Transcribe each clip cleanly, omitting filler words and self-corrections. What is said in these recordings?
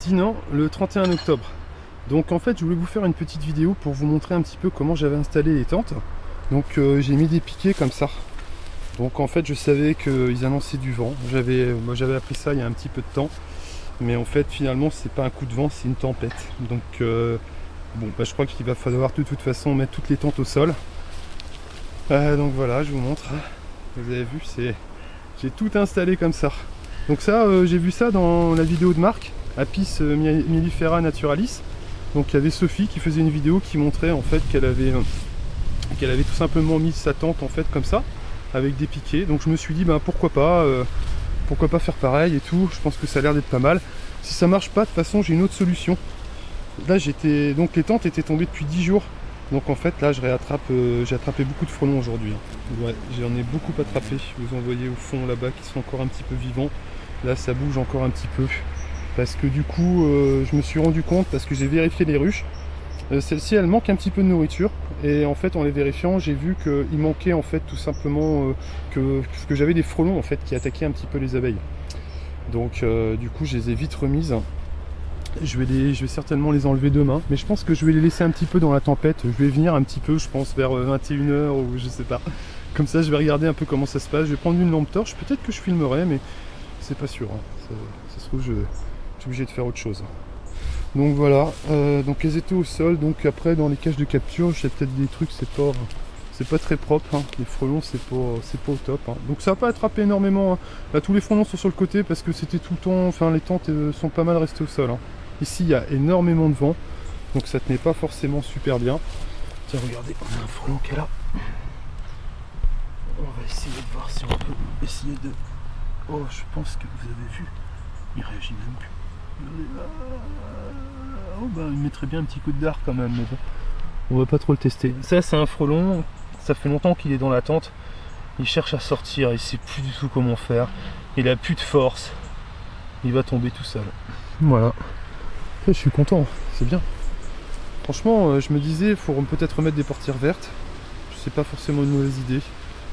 Dinan, le 31 octobre. Donc en fait je voulais vous faire une petite vidéo pour vous montrer un petit peu comment j'avais installé les tentes. Donc j'ai mis des piquets comme ça. Donc en fait je savais qu'ils annonçaient du vent. Moi j'avais appris ça il y a un petit peu de temps. Mais en fait finalement c'est pas un coup de vent, c'est une tempête. Donc bon bah, je crois qu'il va falloir de toute façon mettre toutes les tentes au sol. Donc voilà, je vous montre. Vous avez vu, j'ai tout installé comme ça. Donc ça j'ai vu ça dans la vidéo de Marc, Apis mellifera naturalis. Donc il y avait Sophie qui faisait une vidéo qui montrait en fait qu'elle avait tout simplement mis sa tente en fait comme ça, avec des piquets. Donc je me suis dit ben pourquoi pas faire pareil et tout. Je pense que ça a l'air d'être pas mal. Si ça marche pas, de toute façon j'ai une autre solution. Là donc les tentes étaient tombées depuis 10 jours. Donc en fait là j'ai attrapé beaucoup de frelons aujourd'hui. Ouais, j'en ai beaucoup attrapé. Vous en voyez au fond là-bas qui sont encore un petit peu vivants. Là ça bouge encore un petit peu. Parce que du coup je me suis rendu compte, parce que j'ai vérifié les ruches. Celle-ci elle manque un petit peu de nourriture. Et en fait en les vérifiant j'ai vu qu'il manquait en fait tout simplement que j'avais des frelons en fait qui attaquaient un petit peu les abeilles. Donc du coup je les ai vite remises. Je vais certainement les enlever demain, mais je pense que je vais les laisser un petit peu dans la tempête. Je vais venir un petit peu, je pense vers 21 h ou je sais pas. Comme ça je vais regarder un peu comment ça se passe. Je vais prendre une lampe torche, peut-être que je filmerai, mais c'est pas sûr. Ça se trouve je suis obligé de faire autre chose. Donc voilà, donc elles étaient au sol. Donc après dans les cages de capture, j'ai peut-être des trucs, c'est pas très propre, hein. Les frelons c'est pas au top, hein. Donc ça va pas attrapé énormément, hein. Là tous les frelons sont sur le côté parce que c'était tout le temps, enfin les tentes sont pas mal restées au sol, hein. Ici il y a énormément de vent, donc ça tenait pas forcément super bien. Tiens regardez, on a un frelon qui est là. On va essayer de voir si on peut essayer de... Oh je pense que vous avez vu, il réagit même plus. Oh bah il mettrait bien un petit coup de dard quand même, mais bon. On va pas trop le tester. Ça c'est un frelon, ça fait longtemps qu'il est dans la tente. Il cherche à sortir, il sait plus du tout comment faire. Il a plus de force. Il va tomber tout seul. Voilà. Je suis content, c'est bien. Franchement, je me disais, il faut peut-être remettre des portières vertes. C'est pas forcément une mauvaise idée.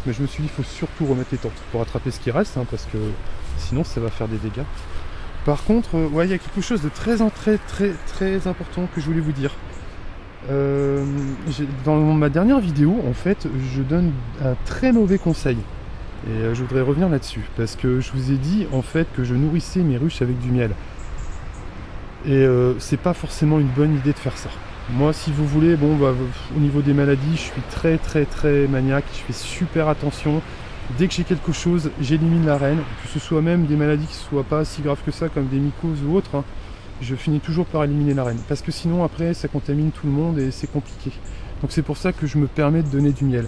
Mais je me suis dit, il faut surtout remettre les tentes pour attraper ce qui reste, hein, parce que sinon ça va faire des dégâts. Par contre, ouais, il y a quelque chose de très important que je voulais vous dire. Dans ma dernière vidéo, en fait, je donne un très mauvais conseil. Et je voudrais revenir là-dessus. Parce que je vous ai dit, en fait, que je nourrissais mes ruches avec du miel. Et c'est pas forcément une bonne idée de faire ça. Moi, si vous voulez, bon, bah, au niveau des maladies, je suis très maniaque. Je fais super attention. Dès que j'ai quelque chose, j'élimine la reine. Que ce soit même des maladies qui ne soient pas si graves que ça, comme des mycoses ou autres, hein, je finis toujours par éliminer la reine. Parce que sinon, après, ça contamine tout le monde et c'est compliqué. Donc c'est pour ça que je me permets de donner du miel.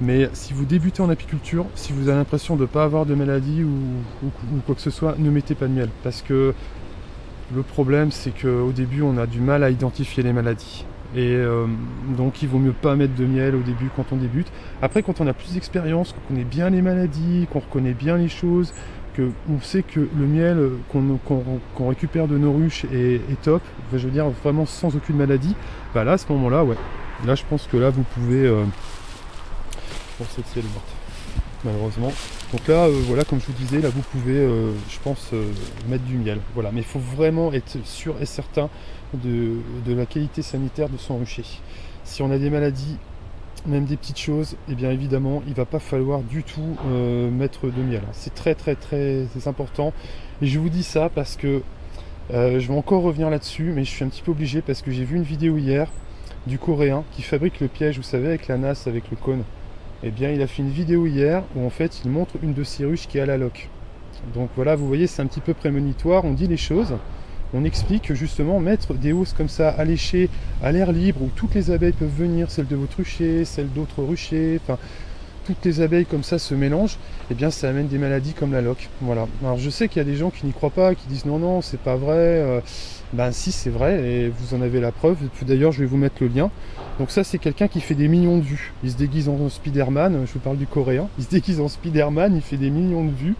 Mais si vous débutez en apiculture, si vous avez l'impression de ne pas avoir de maladie ou quoi que ce soit, ne mettez pas de miel. Parce que le problème, c'est qu'au début, on a du mal à identifier les maladies. Et donc il vaut mieux pas mettre de miel au début quand on débute. Après quand on a plus d'expérience, qu'on connaît bien les maladies, qu'on reconnaît bien les choses, qu'on sait que le miel qu'on récupère de nos ruches est top, je veux dire vraiment sans aucune maladie, bah là à ce moment là ouais. Là je pense que là vous pouvez bon celle-ci elle est morte malheureusement. Donc là voilà comme je vous disais, là vous pouvez je pense mettre du miel. Voilà, mais il faut vraiment être sûr et certain de la qualité sanitaire de son rucher. Si on a des maladies, même des petites choses, et bien évidemment il va pas falloir du tout mettre de miel. C'est très important. Et je vous dis ça parce que je vais encore revenir là-dessus, mais je suis un petit peu obligé parce que j'ai vu une vidéo hier du coréen qui fabrique le piège, vous savez, avec la nasse, avec le cône. Et bien il a fait une vidéo hier où en fait il montre une de ses ruches qui est à la loque. Donc voilà, vous voyez, c'est un petit peu prémonitoire, on dit les choses. On explique que justement mettre des hausses comme ça alléchées à l'air libre où toutes les abeilles peuvent venir, celles de votre rucher, celles d'autres ruchers, enfin toutes les abeilles comme ça se mélangent, et bien ça amène des maladies comme la loque. Voilà. Alors je sais qu'il y a des gens qui n'y croient pas, qui disent non c'est pas vrai. Ben si c'est vrai et vous en avez la preuve. D'ailleurs je vais vous mettre le lien. Donc ça c'est quelqu'un qui fait des millions de vues. Il se déguise en Spider-Man, je vous parle du coréen. Il se déguise en Spider-Man, il fait des millions de vues.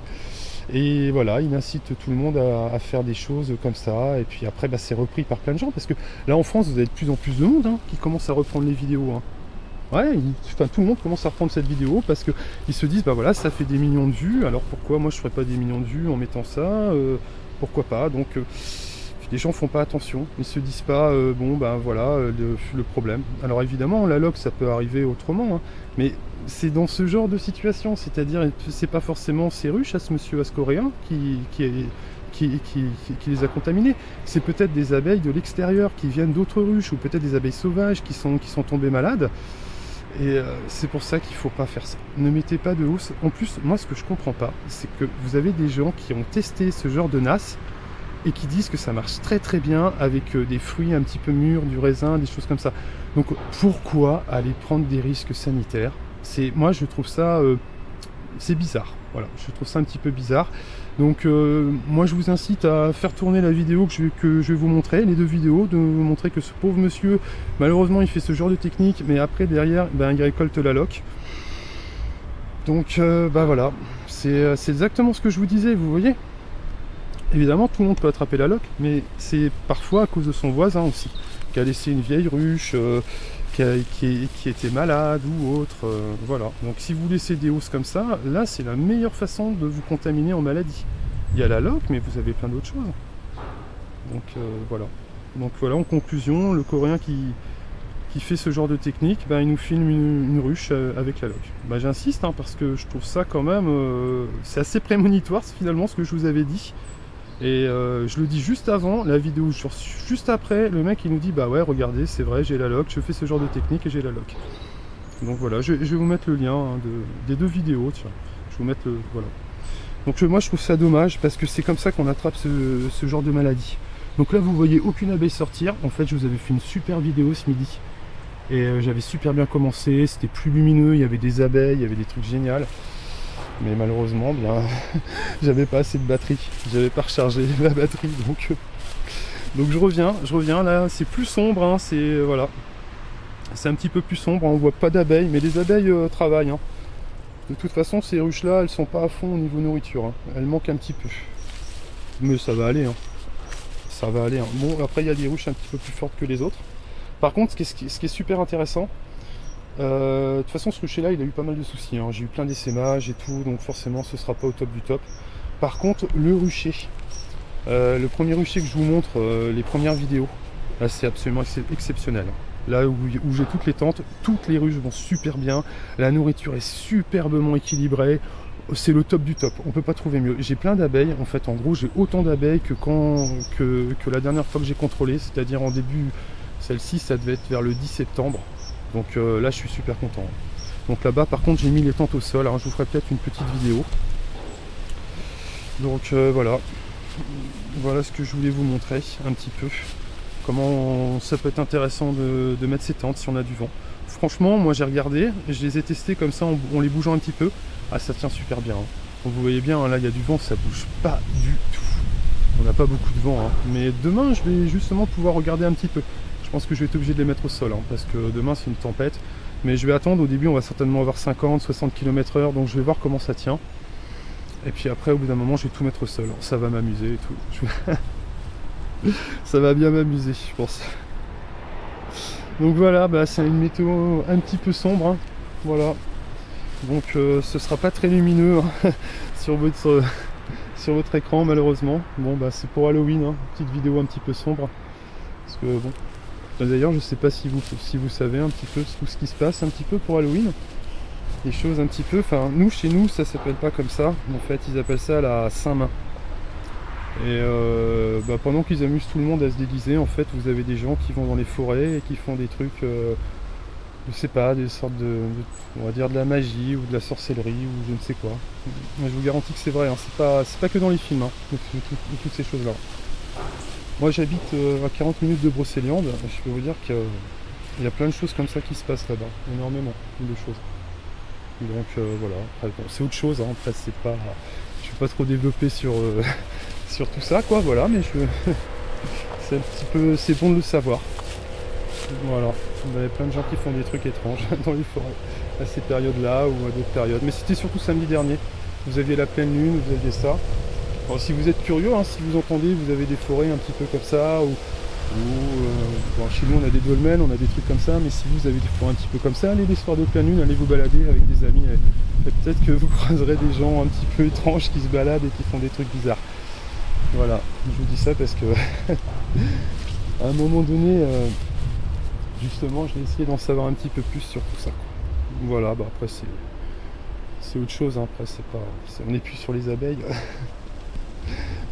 Et voilà, il incite tout le monde à faire des choses comme ça. Et puis après, bah, c'est repris par plein de gens. Parce que là, en France, vous avez de plus en plus de monde qui commence à reprendre les vidéos. Ouais, tout le monde commence à reprendre cette vidéo parce qu'ils se disent, bah voilà, ça fait des millions de vues. Alors pourquoi moi, je ne ferais pas des millions de vues en mettant ça pourquoi pas. Donc Les gens font pas attention, ils se disent pas bon ben voilà le problème. Alors évidemment la loc ça peut arriver autrement, hein, mais c'est dans ce genre de situation, c'est-à-dire c'est pas forcément ces ruches à ce monsieur, à ce coréen qui les a contaminés, c'est peut-être des abeilles de l'extérieur qui viennent d'autres ruches, ou peut-être des abeilles sauvages qui sont tombées malades. Et c'est pour ça qu'il faut pas faire ça. Ne mettez pas de housse. En plus, moi ce que je comprends pas, c'est que vous avez des gens qui ont testé ce genre de nasse et qui disent que ça marche très très bien avec des fruits un petit peu mûrs, du raisin, des choses comme ça. Donc pourquoi aller prendre des risques sanitaires? Moi je trouve ça c'est bizarre. Voilà, je trouve ça un petit peu bizarre. Donc moi je vous incite à faire tourner la vidéo que je vais vous montrer, les deux vidéos, de vous montrer que ce pauvre monsieur, malheureusement il fait ce genre de technique, mais après derrière ben, il récolte la loc. Donc bah voilà, c'est exactement ce que je vous disais, vous voyez. Évidemment tout le monde peut attraper la loc, mais c'est parfois à cause de son voisin aussi, qui a laissé une vieille ruche, qui était malade ou autre, voilà. Donc si vous laissez des hausses comme ça, là c'est la meilleure façon de vous contaminer en maladie. Il y a la loc, mais vous avez plein d'autres choses. Donc voilà. Donc voilà, en conclusion, le coréen qui fait ce genre de technique, ben, il nous filme une ruche avec la loc. Ben, j'insiste, hein, parce que je trouve ça quand même, c'est assez prémonitoire finalement ce que je vous avais dit. Et je le dis juste avant, la vidéo juste après, le mec il nous dit bah ouais regardez c'est vrai j'ai la loc, je fais ce genre de technique et j'ai la loc. Donc voilà, je vais vous mettre le lien hein, des deux vidéos, tiens, je vais vous mettre le, voilà. Donc moi je trouve ça dommage parce que c'est comme ça qu'on attrape ce genre de maladie. Donc là vous voyez aucune abeille sortir, en fait je vous avais fait une super vidéo ce midi. Et j'avais super bien commencé, c'était plus lumineux, il y avait des abeilles, il y avait des trucs géniaux. Mais malheureusement, bien, j'avais pas assez de batterie, j'avais pas rechargé la batterie, donc je reviens, là c'est plus sombre, hein, voilà, c'est un petit peu plus sombre, hein, on voit pas d'abeilles, mais les abeilles travaillent, hein. De toute façon ces ruches là, elles sont pas à fond au niveau nourriture, hein. Elles manquent un petit peu, mais ça va aller, hein. Ça va aller, hein. Bon après il y a des ruches un petit peu plus fortes que les autres. Par contre ce qui est super intéressant, de toute façon ce rucher là il a eu pas mal de soucis, hein. J'ai eu plein d'essaimages et tout, donc forcément ce sera pas au top du top. Par contre le rucher, le premier rucher que je vous montre, les premières vidéos, là c'est absolument exceptionnel. Là où j'ai toutes les tentes, toutes les ruches vont super bien, la nourriture est superbement équilibrée, c'est le top du top, on peut pas trouver mieux. J'ai plein d'abeilles, en fait en gros j'ai autant d'abeilles que la dernière fois que j'ai contrôlé, c'est-à-dire en début, celle-ci ça devait être vers le 10 septembre. Donc là je suis super content. Donc là-bas par contre j'ai mis les tentes au sol, alors je vous ferai peut-être une petite vidéo. Donc voilà. Voilà ce que je voulais vous montrer un petit peu. Comment ça peut être intéressant de mettre ces tentes si on a du vent. Franchement moi j'ai regardé, je les ai testés comme ça en les bougeant un petit peu. Ah ça tient super bien. Hein. Donc, vous voyez bien, hein, là il y a du vent, ça bouge pas du tout. On n'a pas beaucoup de vent. Hein. Mais demain je vais justement pouvoir regarder un petit peu. Je pense que je vais être obligé de les mettre au sol, hein, parce que demain c'est une tempête. Mais je vais attendre, au début on va certainement avoir 50-60 km/h, donc je vais voir comment ça tient. Et puis après au bout d'un moment je vais tout mettre au sol, ça va m'amuser et tout. Ça va bien m'amuser je pense. Donc voilà, bah, c'est une météo un petit peu sombre, hein. Voilà. Donc ce sera pas très lumineux hein, sur votre écran malheureusement. Bon bah c'est pour Halloween, hein, petite vidéo un petit peu sombre. Parce que bon. D'ailleurs, je sais pas si vous savez un petit peu tout ce qui se passe un petit peu pour Halloween. Les choses un petit peu, enfin nous chez nous ça s'appelle pas comme ça. En fait ils appellent ça la Saint-Main. Et bah, pendant qu'ils amusent tout le monde à se déguiser, en fait vous avez des gens qui vont dans les forêts et qui font des trucs, je sais pas, des sortes on va dire de la magie ou de la sorcellerie ou je ne sais quoi. Mais je vous garantis que c'est vrai, hein. C'est pas que dans les films, hein, toutes ces choses là. Moi j'habite à 40 minutes de Brocéliande, je peux vous dire qu'il y a plein de choses comme ça qui se passent là-bas, énormément de choses. Donc voilà, après, bon, c'est autre chose, hein. Après c'est pas, je vais pas trop développer sur, sur tout ça quoi, voilà, mais c'est un petit peu, c'est bon de le savoir. Voilà, il y a plein de gens qui font des trucs étranges dans les forêts, à ces périodes-là ou à d'autres périodes. Mais c'était surtout samedi dernier, vous aviez la pleine lune, vous aviez ça. Alors, si vous êtes curieux, hein, si vous entendez, vous avez des forêts un petit peu comme ça, bon, chez nous on a des dolmens, on a des trucs comme ça, mais si vous avez des forêts un petit peu comme ça, allez les soirs de pleine lune, allez vous balader avec des amis, et peut-être que vous croiserez des gens un petit peu étranges qui se baladent et qui font des trucs bizarres. Voilà, je vous dis ça parce que à un moment donné, justement, je vais essayer d'en savoir un petit peu plus sur tout ça, quoi. Voilà, bah après c'est autre chose, hein. Après c'est pas. On n'est plus sur les abeilles.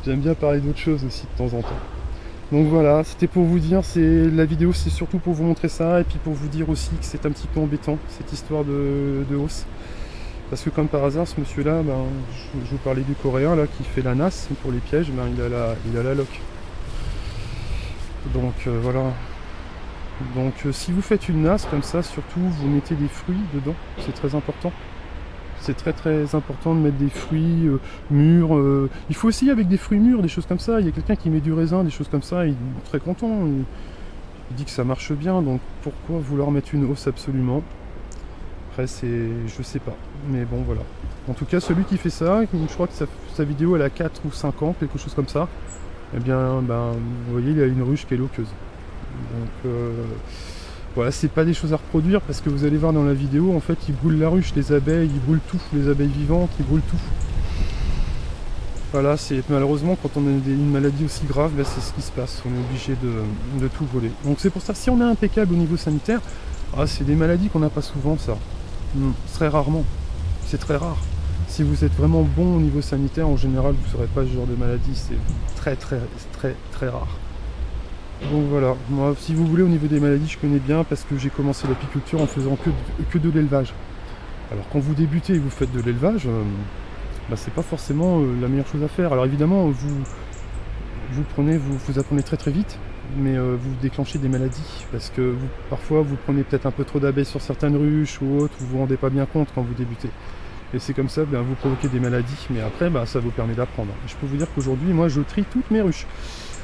J'aime bien parler d'autre chose aussi de temps en temps. Donc voilà, c'était pour vous dire, la vidéo c'est surtout pour vous montrer ça et puis pour vous dire aussi que c'est un petit peu embêtant cette histoire de hausse. Parce que comme par hasard, ce monsieur-là, ben, je vous parlais du coréen là qui fait la nasse pour les pièges, ben, il a la loc. Donc voilà. Donc si vous faites une nasse comme ça, surtout vous mettez des fruits dedans, c'est très important. C'est très très important de mettre des fruits mûrs. Il faut aussi avec des fruits mûrs, des choses comme ça. Il y a quelqu'un qui met du raisin, des choses comme ça, il est très content. Il dit que ça marche bien, donc pourquoi vouloir mettre une hausse absolument? Après je sais pas, mais bon voilà. En tout cas celui qui fait ça, je crois que sa vidéo elle a 4 ou 5 ans, quelque chose comme ça. Eh bien ben, vous voyez il a une ruche qui est loqueuse. Donc voilà, c'est pas des choses à reproduire parce que vous allez voir dans la vidéo, en fait, ils brûlent la ruche, les abeilles, ils brûlent tout, les abeilles vivantes, ils brûlent tout. Voilà, c'est malheureusement quand on a une maladie aussi grave, ben, c'est ce qui se passe, on est obligé de tout voler. Donc c'est pour ça, si on est impeccable au niveau sanitaire, c'est des maladies qu'on n'a pas souvent, ça. Très rarement, c'est très rare. Si vous êtes vraiment bon au niveau sanitaire, en général, vous n'aurez pas ce genre de maladie, c'est très très très très rare. Donc voilà, moi si vous voulez au niveau des maladies je connais bien parce que j'ai commencé l'apiculture en faisant que de l'élevage. Alors quand vous débutez et vous faites de l'élevage, bah, c'est pas forcément la meilleure chose à faire. Alors évidemment vous apprenez très très vite, mais vous déclenchez des maladies parce que parfois vous prenez peut-être un peu trop d'abeilles sur certaines ruches ou autres, vous vous rendez pas bien compte quand vous débutez. Et c'est comme ça, ben, vous provoquez des maladies, mais après bah, ça vous permet d'apprendre. Je peux vous dire qu'aujourd'hui moi je trie toutes mes ruches.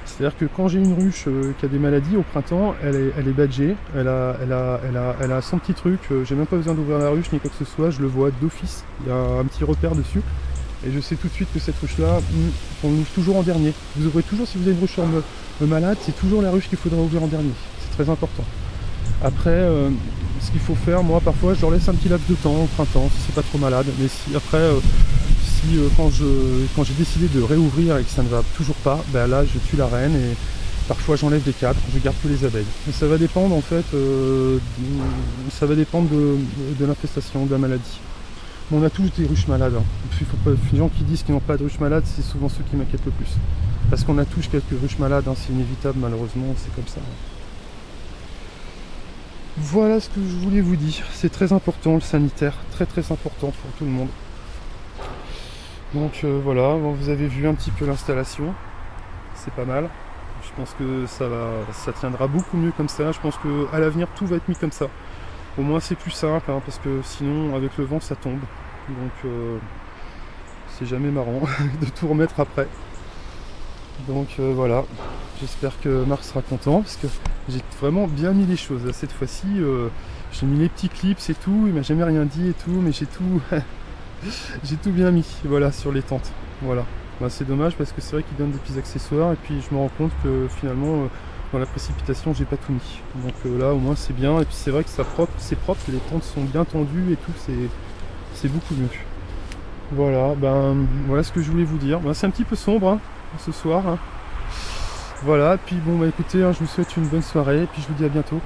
C'est-à-dire que quand j'ai une ruche qui a des maladies au printemps, elle est badgée, elle a son petit truc, j'ai même pas besoin d'ouvrir la ruche ni quoi que ce soit, je le vois d'office, il y a un petit repère dessus, et je sais tout de suite que cette ruche-là, on l'ouvre toujours en dernier. Vous ouvrez toujours, si vous avez une ruche malade, c'est toujours la ruche qu'il faudra ouvrir en dernier, c'est très important. Après, ce qu'il faut faire, moi parfois je leur laisse un petit laps de temps au printemps, si c'est pas trop malade, mais si après... quand j'ai décidé de réouvrir et que ça ne va toujours pas, ben là je tue la reine et parfois j'enlève des cadres, je garde que les abeilles. Et ça va dépendre en fait, ça va dépendre de l'infestation, de la maladie. Mais on a tous des ruches malades. Les gens qui disent qu'ils n'ont pas de ruches malades, c'est souvent ceux qui m'inquiètent le plus. Parce qu'on a tous quelques ruches malades, hein, c'est inévitable malheureusement, c'est comme ça. Voilà ce que je voulais vous dire. C'est très important le sanitaire, très très important pour tout le monde. Donc voilà, vous avez vu un petit peu l'installation, c'est pas mal. Je pense que ça tiendra beaucoup mieux comme ça. Je pense qu'à l'avenir tout va être mis comme ça. Au moins c'est plus simple, hein, parce que sinon avec le vent ça tombe. Donc c'est jamais marrant de tout remettre après. Donc voilà, j'espère que Marc sera content parce que j'ai vraiment bien mis les choses. Cette fois-ci, j'ai mis les petits clips et tout, il m'a jamais rien dit et tout, mais j'ai tout. J'ai tout bien mis, voilà, sur les tentes. Voilà. Ben, c'est dommage parce que c'est vrai qu'ils donnent des petits accessoires et puis je me rends compte que finalement dans la précipitation j'ai pas tout mis. Donc là au moins c'est bien et puis c'est vrai que c'est propre, les tentes sont bien tendues et tout, c'est beaucoup mieux. Voilà, ben voilà ce que je voulais vous dire. Ben, c'est un petit peu sombre hein, ce soir. Hein. Voilà, et puis bon bah écoutez, hein, je vous souhaite une bonne soirée et puis je vous dis à bientôt.